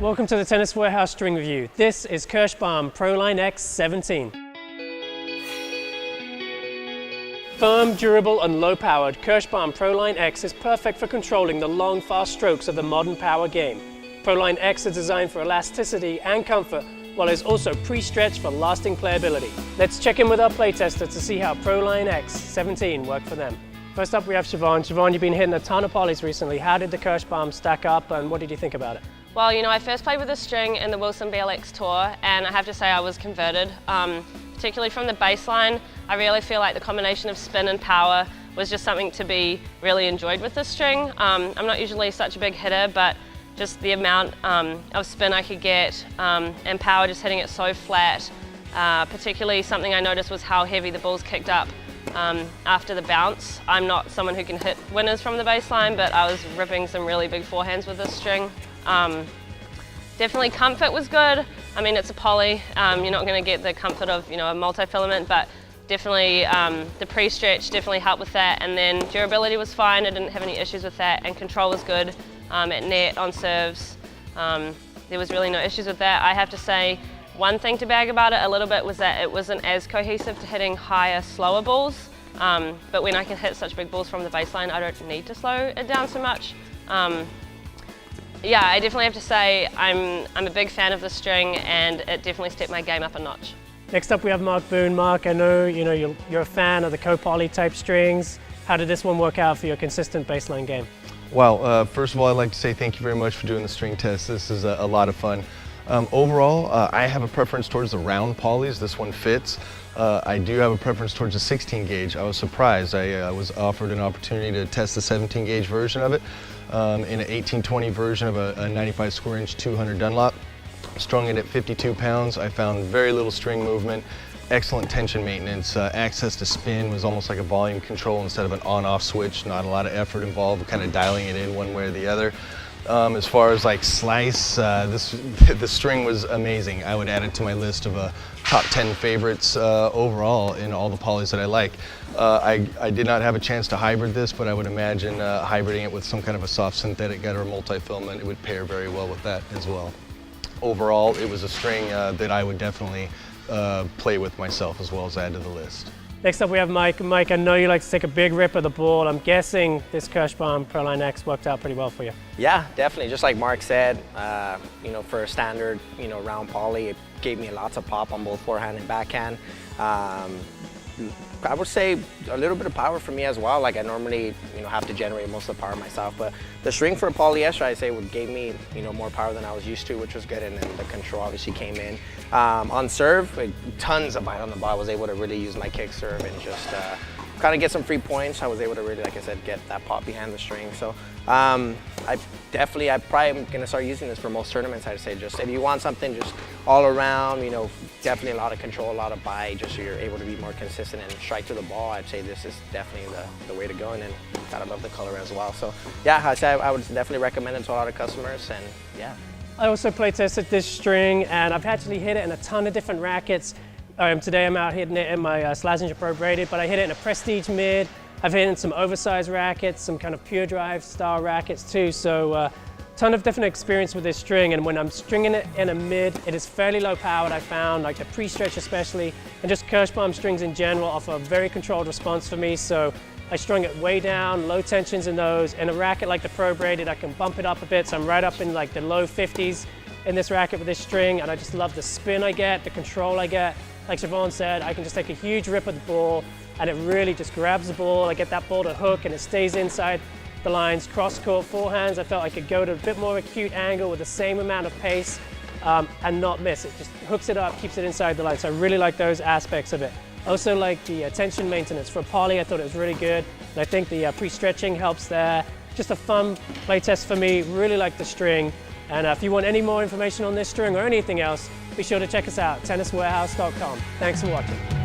Welcome to the Tennis Warehouse String Review. This is Kirschbaum Proline X 17. Firm, durable and low-powered, Kirschbaum Proline X is perfect for controlling the long, fast strokes of the modern power game. Proline X is designed for elasticity and comfort, while it's also pre-stretched for lasting playability. Let's check in with our playtester to see how Proline X 17 worked for them. First up we have Siobhan. Siobhan, you've been hitting a ton of polys recently. How did the Kirschbaum stack up and what did you think about it? Well, you know, I first played with this string in the Wilson BLX Tour, and I have to say I was converted. Particularly from the baseline, I really feel like the combination of spin and power was just something to be really enjoyed with this string. I'm not usually such a big hitter, but just the amount of spin I could get and power, just hitting it so flat. Particularly something I noticed was how heavy the balls kicked up after the bounce. I'm not someone who can hit winners from the baseline, but I was ripping some really big forehands with this string. Definitely comfort was good. I mean, it's a poly. You're not going to get the comfort of, you know, a multi-filament, but definitely the pre-stretch definitely helped with that. And then durability was fine. I didn't have any issues with that, and control was good at net, on serves. There was really no issues with that. I have to say, one thing to bag about it a little bit was that it wasn't as cohesive to hitting higher, slower balls. But when I can hit such big balls from the baseline, I don't need to slow it down so much. Yeah, I definitely have to say I'm a big fan of the string, and it definitely stepped my game up a notch. Next up we have Mark Boone. Mark, I know you're a fan of the co-poly type strings. How did this one work out for your consistent baseline game? Well, first of all, I'd like to say thank you very much for doing the string test. This is a lot of fun. Overall, I have a preference towards the round polys. This one fits. I do have a preference towards the 16 gauge. I was surprised. I was offered an opportunity to test the 17 gauge version of it in an 1820 version of a 95 square inch 200 Dunlop. Strung it at 52 pounds. I found very little string movement, excellent tension maintenance. Access to spin was almost like a volume control instead of an on-off switch. Not a lot of effort involved, kind of dialing it in one way or the other. As far as like slice, the string was amazing. I would add it to my list of top 10 favorites overall in all the polys that I like. I did not have a chance to hybrid this, but I would imagine hybriding it with some kind of a soft synthetic guide or multi-filament, it would pair very well with that as well. Overall, it was a string that I would definitely play with myself as well as add to the list. Next up we have Mike. Mike, I know you like to take a big rip of the ball. I'm guessing this Kirschbaum Proline X worked out pretty well for you. Yeah, definitely. Just like Mark said, you know, for a standard, you know, round poly, it gave me lots of pop on both forehand and backhand. I would say a little bit of power for me as well. Like I normally, you know, have to generate most of the power myself, but the string for a polyester, I say, gave me, you know, more power than I was used to, which was good. And then the control obviously came in. On serve, tons of bite on the ball. I was able to really use my kick serve and just kind of get some free points. I was able to really, like I said, get that pop behind the string. So I probably am gonna start using this for most tournaments. I'd say, just if you want something just all around, you know, definitely a lot of control, a lot of bite, just so you're able to be more consistent and strike to the ball, I'd say this is definitely the way to go. And then gotta love the color as well. So yeah, I'd say I would definitely recommend it to a lot of customers, and yeah. I also play tested this string, and I've actually hit it in a ton of different rackets. Today I'm out hitting it in my Slazenger Pro Braided, but I hit it in a Prestige mid. I've hit it in some oversized rackets, some kind of pure drive style rackets too. So ton of different experience with this string, and when I'm stringing it in a mid, it is fairly low powered. I found, like the pre-stretch especially, and just Kirschbaum strings in general offer a very controlled response for me. So I strung it way down, low tensions in those. In a racket like the Pro Braided, I can bump it up a bit, so I'm right up in like the low 50s in this racket with this string, and I just love the spin I get, the control I get. Like Siobhan said, I can just take a huge rip of the ball, and it really just grabs the ball. I get that ball to hook, and it stays inside the lines. Cross-court forehands, I felt I could go to a bit more acute angle with the same amount of pace and not miss. It just hooks it up, keeps it inside the line, so I really like those aspects of it. Also like the tension maintenance. For poly, I thought it was really good, and I think the pre-stretching helps there. Just a fun play test for me. Really like the string, and if you want any more information on this string or anything else, be sure to check us out, tenniswarehouse.com. Thanks for watching.